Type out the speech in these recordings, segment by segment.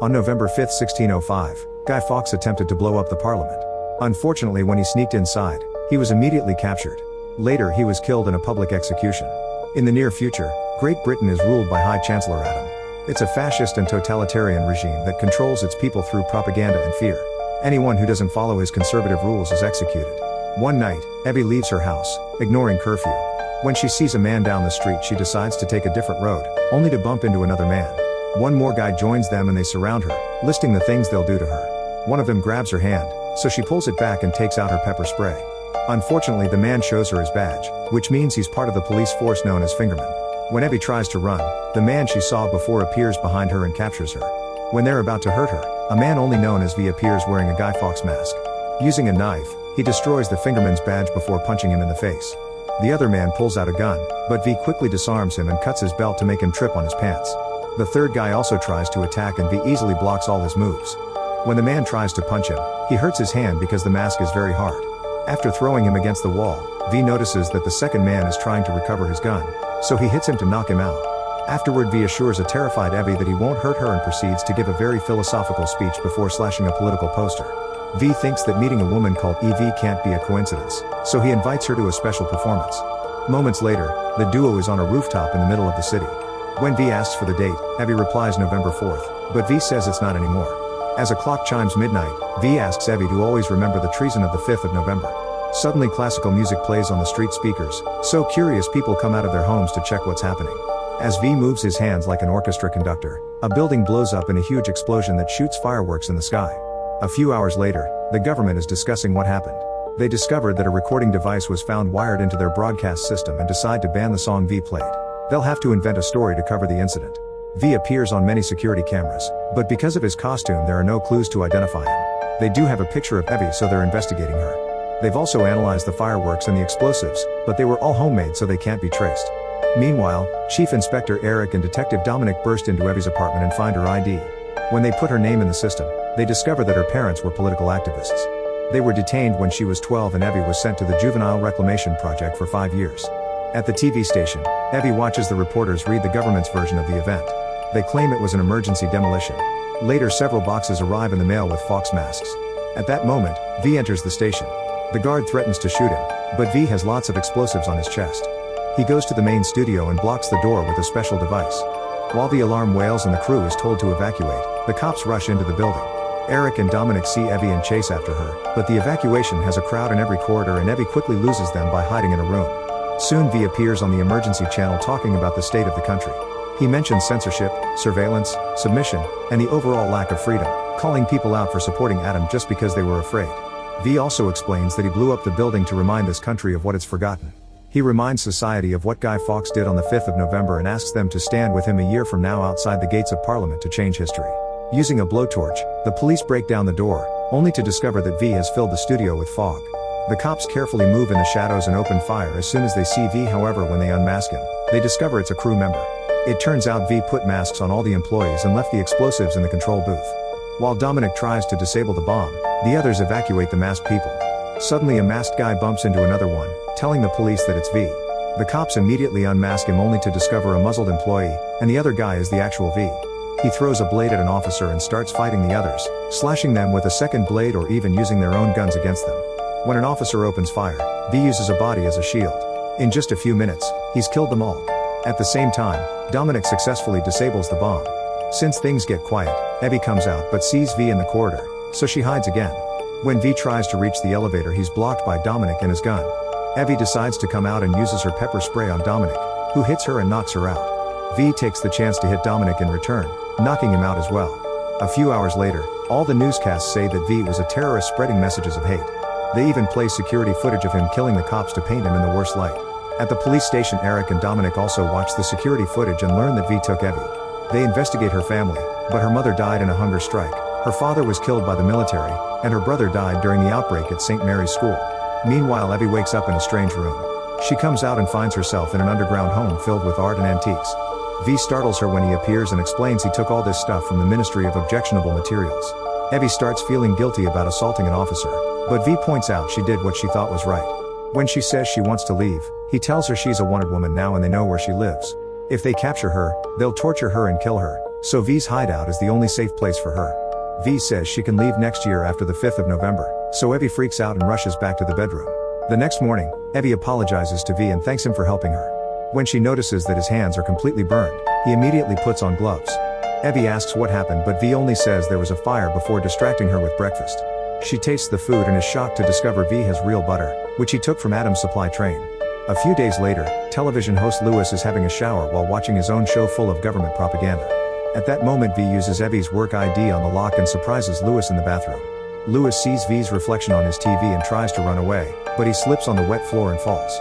On November 5, 1605, Guy Fawkes attempted to blow up the Parliament. Unfortunately, when he sneaked inside, he was immediately captured. Later, he was killed in a public execution. In the near future, Great Britain is ruled by High Chancellor Adam. It's a fascist and totalitarian regime that controls its people through propaganda and fear. Anyone who doesn't follow his conservative rules is executed. One night, Evie leaves her house, ignoring curfew. When she sees a man down the street, she decides to take a different road, only to bump into another man. One more guy joins them and they surround her, listing the things they'll do to her. One of them grabs her hand, so she pulls it back and takes out her pepper spray. Unfortunately, the man shows her his badge, which means he's part of the police force known as Fingerman. When Evie tries to run, the man she saw before appears behind her and captures her. When they're about to hurt her, a man only known as V appears wearing a Guy Fawkes mask. Using a knife, he destroys the Fingerman's badge before punching him in the face. The other man pulls out a gun, but V quickly disarms him and cuts his belt to make him trip on his pants. The third guy also tries to attack and V easily blocks all his moves. When the man tries to punch him, he hurts his hand because the mask is very hard. After throwing him against the wall, V notices that the second man is trying to recover his gun, so he hits him to knock him out. Afterward, V assures a terrified Evie that he won't hurt her and proceeds to give a very philosophical speech before slashing a political poster. V thinks that meeting a woman called Evie can't be a coincidence, so he invites her to a special performance. Moments later, the duo is on a rooftop in the middle of the city. When V asks for the date, Evie replies November 4th, but V says it's not anymore. As a clock chimes midnight, V asks Evie to always remember the treason of the 5th of November. Suddenly classical music plays on the street speakers, so curious people come out of their homes to check what's happening. As V moves his hands like an orchestra conductor, a building blows up in a huge explosion that shoots fireworks in the sky. A few hours later, the government is discussing what happened. They discovered that a recording device was found wired into their broadcast system and decide to ban the song V played. They'll have to invent a story to cover the incident. V appears on many security cameras, but because of his costume there are no clues to identify him. They do have a picture of Evie, so they're investigating her. They've also analyzed the fireworks and the explosives, but they were all homemade, so they can't be traced. Meanwhile, Chief Inspector Eric and Detective Dominic burst into Evie's apartment and find her ID. When they put her name in the system, they discover that her parents were political activists. They were detained when she was 12 and Evie was sent to the Juvenile Reclamation Project for 5 years. At the TV station, Evie watches the reporters read the government's version of the event. They claim it was an emergency demolition. Later, several boxes arrive in the mail with Fawkes masks. At that moment, V enters the station. The guard threatens to shoot him, but V has lots of explosives on his chest. He goes to the main studio and blocks the door with a special device. While the alarm wails and the crew is told to evacuate, the cops rush into the building. Eric and Dominic see Evie and chase after her, but the evacuation has a crowd in every corridor and Evie quickly loses them by hiding in a room. Soon V appears on the emergency channel talking about the state of the country. He mentions censorship, surveillance, submission, and the overall lack of freedom, calling people out for supporting Adam just because they were afraid. V also explains that he blew up the building to remind this country of what it's forgotten. He reminds society of what Guy Fawkes did on the 5th of November and asks them to stand with him a year from now outside the gates of Parliament to change history. Using a blowtorch, the police break down the door, only to discover that V has filled the studio with fog. The cops carefully move in the shadows and open fire as soon as they see V. However, when they unmask him, they discover it's a crew member. It turns out V put masks on all the employees and left the explosives in the control booth. While Dominic tries to disable the bomb, the others evacuate the masked people. Suddenly a masked guy bumps into another one, telling the police that it's V. The cops immediately unmask him only to discover a muzzled employee, and the other guy is the actual V. He throws a blade at an officer and starts fighting the others, slashing them with a second blade or even using their own guns against them. When an officer opens fire, V uses a body as a shield. In just a few minutes, he's killed them all. At the same time, Dominic successfully disables the bomb. Since things get quiet, Evie comes out but sees V in the corridor, so she hides again. When V tries to reach the elevator, he's blocked by Dominic and his gun. Evie decides to come out and uses her pepper spray on Dominic, who hits her and knocks her out. V takes the chance to hit Dominic in return, knocking him out as well. A few hours later, all the newscasts say that V was a terrorist spreading messages of hate. They even play security footage of him killing the cops to paint him in the worst light. At the police station, Eric and Dominic also watch the security footage and learn that V took Evie. They investigate her family, but her mother died in a hunger strike. Her father was killed by the military, and her brother died during the outbreak at St. Mary's School. Meanwhile, Evie wakes up in a strange room. She comes out and finds herself in an underground home filled with art and antiques. V startles her when he appears and explains he took all this stuff from the Ministry of Objectionable Materials. Evie starts feeling guilty about assaulting an officer, but V points out she did what she thought was right. When she says she wants to leave, he tells her she's a wanted woman now and they know where she lives. If they capture her, they'll torture her and kill her, so V's hideout is the only safe place for her. V says she can leave next year after the 5th of November, so Evie freaks out and rushes back to the bedroom. The next morning, Evie apologizes to V and thanks him for helping her. When she notices that his hands are completely burned, he immediately puts on gloves. Evie asks what happened, but V only says there was a fire before distracting her with breakfast. She tastes the food and is shocked to discover V has real butter, which he took from Adam's supply train. A few days later, television host Lewis is having a shower while watching his own show full of government propaganda. At that moment, V uses Evie's work ID on the lock and surprises Lewis in the bathroom. Lewis sees V's reflection on his TV and tries to run away, but he slips on the wet floor and falls.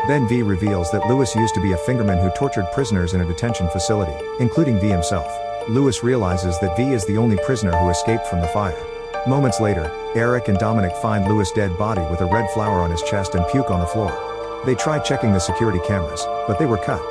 Then V reveals that Lewis used to be a fingerman who tortured prisoners in a detention facility, including V himself. Lewis realizes that V is the only prisoner who escaped from the fire. Moments later, Eric and Dominic find Lewis' dead body with a red flower on his chest and puke on the floor. They try checking the security cameras, but they were cut.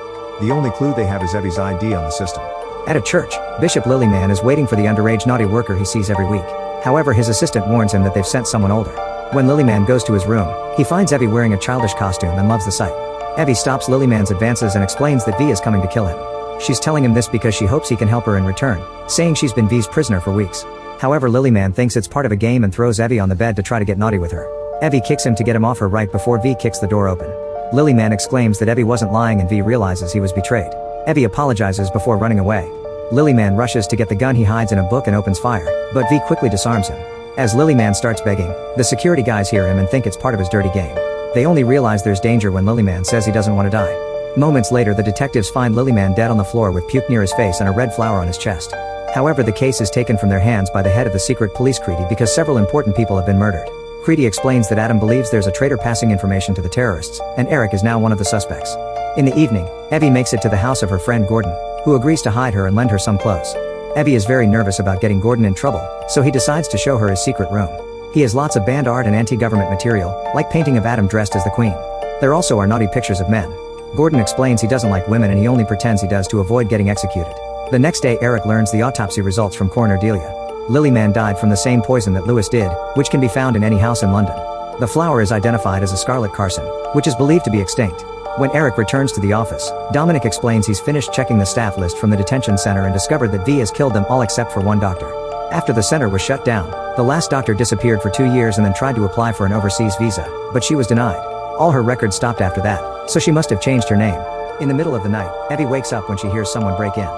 The only clue they have is Evie's ID on the system. At a church, Bishop Lilyman is waiting for the underage naughty worker he sees every week. However, his assistant warns him that they've sent someone older. When Lilyman goes to his room, he finds Evie wearing a childish costume and loves the sight. Evie stops Lilyman's advances and explains that V is coming to kill him. She's telling him this because she hopes he can help her in return, saying she's been V's prisoner for weeks. However, Lilyman thinks it's part of a game and throws Evie on the bed to try to get naughty with her. Evie kicks him to get him off her right before V kicks the door open. Lilyman exclaims that Evie wasn't lying and V realizes he was betrayed. Evie apologizes before running away. Lilyman rushes to get the gun he hides in a book and opens fire, but V quickly disarms him. As Lilyman starts begging, the security guys hear him and think it's part of his dirty game. They only realize there's danger when Lilyman says he doesn't want to die. Moments later, the detectives find Lilyman dead on the floor with puke near his face and a red flower on his chest. However, the case is taken from their hands by the head of the secret police Creedy because several important people have been murdered. Creedy explains that Adam believes there's a traitor passing information to the terrorists, and Eric is now one of the suspects. In the evening, Evie makes it to the house of her friend Gordon, who agrees to hide her and lend her some clothes. Evie is very nervous about getting Gordon in trouble, so he decides to show her his secret room. He has lots of banned art and anti-government material, like painting of Adam dressed as the Queen. There also are naughty pictures of men. Gordon explains he doesn't like women and he only pretends he does to avoid getting executed. The next day, Eric learns the autopsy results from Coroner Delia. Lilyman died from the same poison that Lewis did, which can be found in any house in London. The flower is identified as a scarlet carson, which is believed to be extinct. When Eric returns to the office, Dominic explains he's finished checking the staff list from the detention center and discovered that V has killed them all except for one doctor. After the center was shut down, the last doctor disappeared for 2 years and then tried to apply for an overseas visa, but she was denied. All her records stopped after that, so she must have changed her name. In the middle of the night, Evie wakes up when she hears someone break in.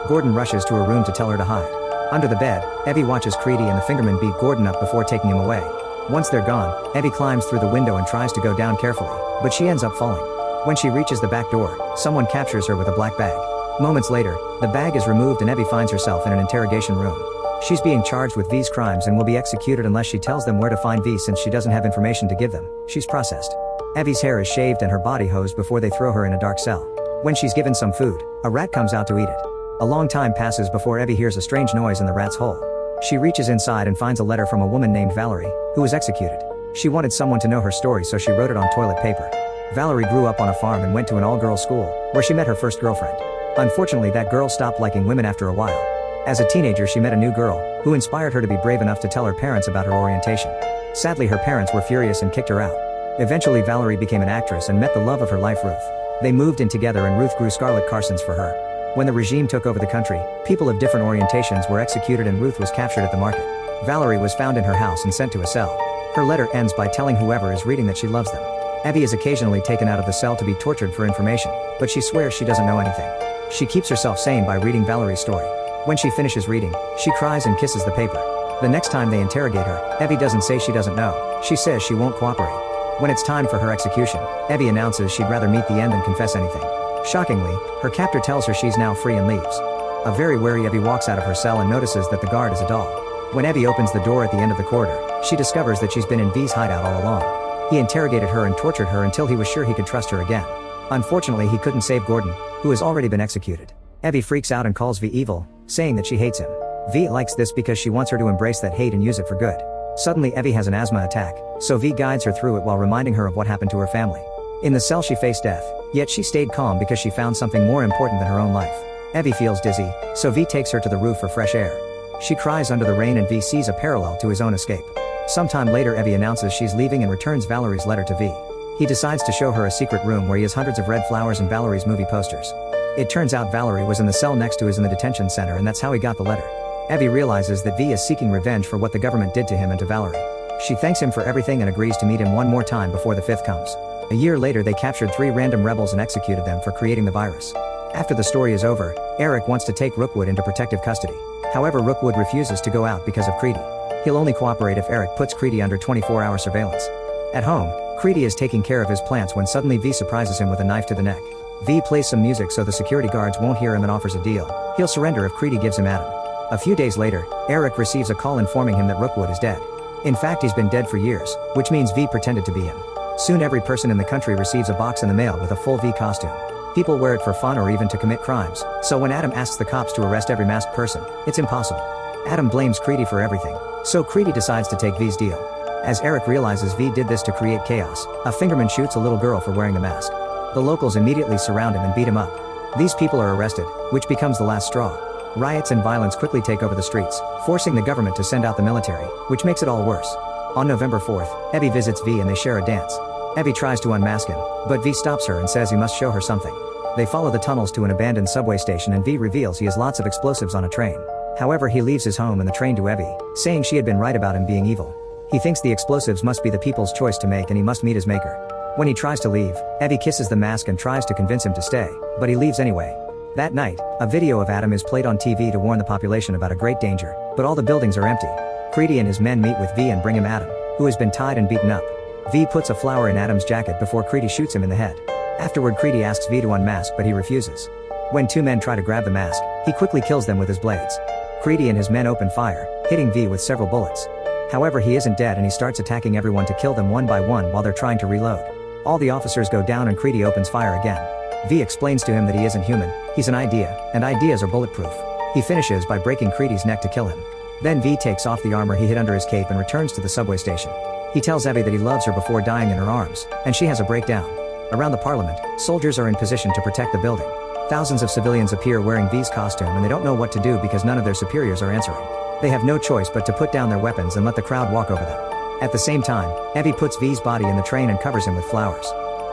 Gordon rushes to her room to tell her to hide. Under the bed, Evie watches Creedy and the fingerman beat Gordon up before taking him away. Once they're gone, Evie climbs through the window and tries to go down carefully, but she ends up falling. When she reaches the back door, someone captures her with a black bag. Moments later, the bag is removed and Evie finds herself in an interrogation room. She's being charged with V's crimes and will be executed unless she tells them where to find V since she doesn't have information to give them. She's processed. Evie's hair is shaved and her body hosed before they throw her in a dark cell. When she's given some food, a rat comes out to eat it. A long time passes before Evie hears a strange noise in the rat's hole. She reaches inside and finds a letter from a woman named Valerie, who was executed. She wanted someone to know her story, so she wrote it on toilet paper. Valerie grew up on a farm and went to an all-girls school, where she met her first girlfriend. Unfortunately, that girl stopped liking women after a while. As a teenager, she met a new girl, who inspired her to be brave enough to tell her parents about her orientation. Sadly, her parents were furious and kicked her out. Eventually, Valerie became an actress and met the love of her life, Ruth. They moved in together and Ruth grew scarlet carsons for her. When the regime took over the country, people of different orientations were executed and Ruth was captured at the market. Valerie was found in her house and sent to a cell. Her letter ends by telling whoever is reading that she loves them. Evie is occasionally taken out of the cell to be tortured for information, but she swears she doesn't know anything. She keeps herself sane by reading Valerie's story. When she finishes reading, she cries and kisses the paper. The next time they interrogate her, Evie doesn't say she doesn't know. She says she won't cooperate. When it's time for her execution, Evie announces she'd rather meet the end than confess anything. Shockingly, her captor tells her she's now free and leaves. A very wary Evie walks out of her cell and notices that the guard is a doll. When Evie opens the door at the end of the corridor, she discovers that she's been in V's hideout all along. He interrogated her and tortured her until he was sure he could trust her again. Unfortunately, he couldn't save Gordon, who has already been executed. Evie freaks out and calls V evil, saying that she hates him. V likes this because she wants her to embrace that hate and use it for good. Suddenly, Evie has an asthma attack, so V guides her through it while reminding her of what happened to her family. In the cell, she faced death, yet she stayed calm because she found something more important than her own life. Evie feels dizzy, so V takes her to the roof for fresh air. She cries under the rain and V sees a parallel to his own escape. Sometime later, Evie announces she's leaving and returns Valerie's letter to V. He decides to show her a secret room where he has hundreds of red flowers and Valerie's movie posters. It turns out Valerie was in the cell next to his in the detention center, and that's how he got the letter. Evie realizes that V is seeking revenge for what the government did to him and to Valerie. She thanks him for everything and agrees to meet him one more time before the 5th comes. A year later, they captured 3 random rebels and executed them for creating the virus. After the story is over, Eric wants to take Rookwood into protective custody. However, Rookwood refuses to go out because of Creedy. He'll only cooperate if Eric puts Creedy under 24-hour surveillance. At home, Creedy is taking care of his plants when suddenly V surprises him with a knife to the neck. V plays some music so the security guards won't hear him and offers a deal. He'll surrender if Creedy gives him Adam. A few days later, Eric receives a call informing him that Rookwood is dead. In fact, he's been dead for years, which means V pretended to be him. Soon every person in the country receives a box in the mail with a full V costume. People wear it for fun or even to commit crimes, so when Adam asks the cops to arrest every masked person, it's impossible. Adam blames Creedy for everything, so Creedy decides to take V's deal. As Eric realizes V did this to create chaos, a fingerman shoots a little girl for wearing the mask. The locals immediately surround him and beat him up. These people are arrested, which becomes the last straw. Riots and violence quickly take over the streets, forcing the government to send out the military, which makes it all worse. On November 4th, Evie visits V and they share a dance. Evie tries to unmask him, but V stops her and says he must show her something. They follow the tunnels to an abandoned subway station and V reveals he has lots of explosives on a train. However, he leaves his home and the train to Evie, saying she had been right about him being evil. He thinks the explosives must be the people's choice to make and he must meet his maker. When he tries to leave, Evie kisses the mask and tries to convince him to stay, but he leaves anyway. That night, a video of Adam is played on TV to warn the population about a great danger, but all the buildings are empty. Creedy and his men meet with V and bring him Adam, who has been tied and beaten up. V puts a flower in Adam's jacket before Creedy shoots him in the head. Afterward, Creedy asks V to unmask, but he refuses. When 2 men try to grab the mask, he quickly kills them with his blades. Creedy and his men open fire, hitting V with several bullets. However, he isn't dead and he starts attacking everyone to kill them one by one while they're trying to reload. All the officers go down and Creedy opens fire again. V explains to him that he isn't human, he's an idea, and ideas are bulletproof. He finishes by breaking Creedy's neck to kill him. Then V takes off the armor he hid under his cape and returns to the subway station. He tells Evie that he loves her before dying in her arms, and she has a breakdown. Around the parliament, soldiers are in position to protect the building. Thousands of civilians appear wearing V's costume and they don't know what to do because none of their superiors are answering. They have no choice but to put down their weapons and let the crowd walk over them. At the same time, Evie puts V's body in the train and covers him with flowers.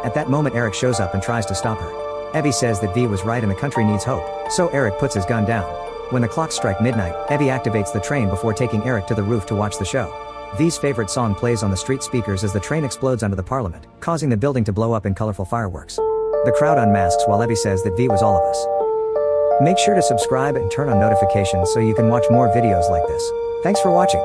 At that moment, Eric shows up and tries to stop her. Evie says that V was right and the country needs hope, so Eric puts his gun down. When the clocks strike midnight, Evie activates the train before taking Eric to the roof to watch the show. V's favorite song plays on the street speakers as the train explodes under the parliament, causing the building to blow up in colorful fireworks. The crowd unmasks while Evie says that V was all of us. Make sure to subscribe and turn on notifications so you can watch more videos like this. Thanks for watching.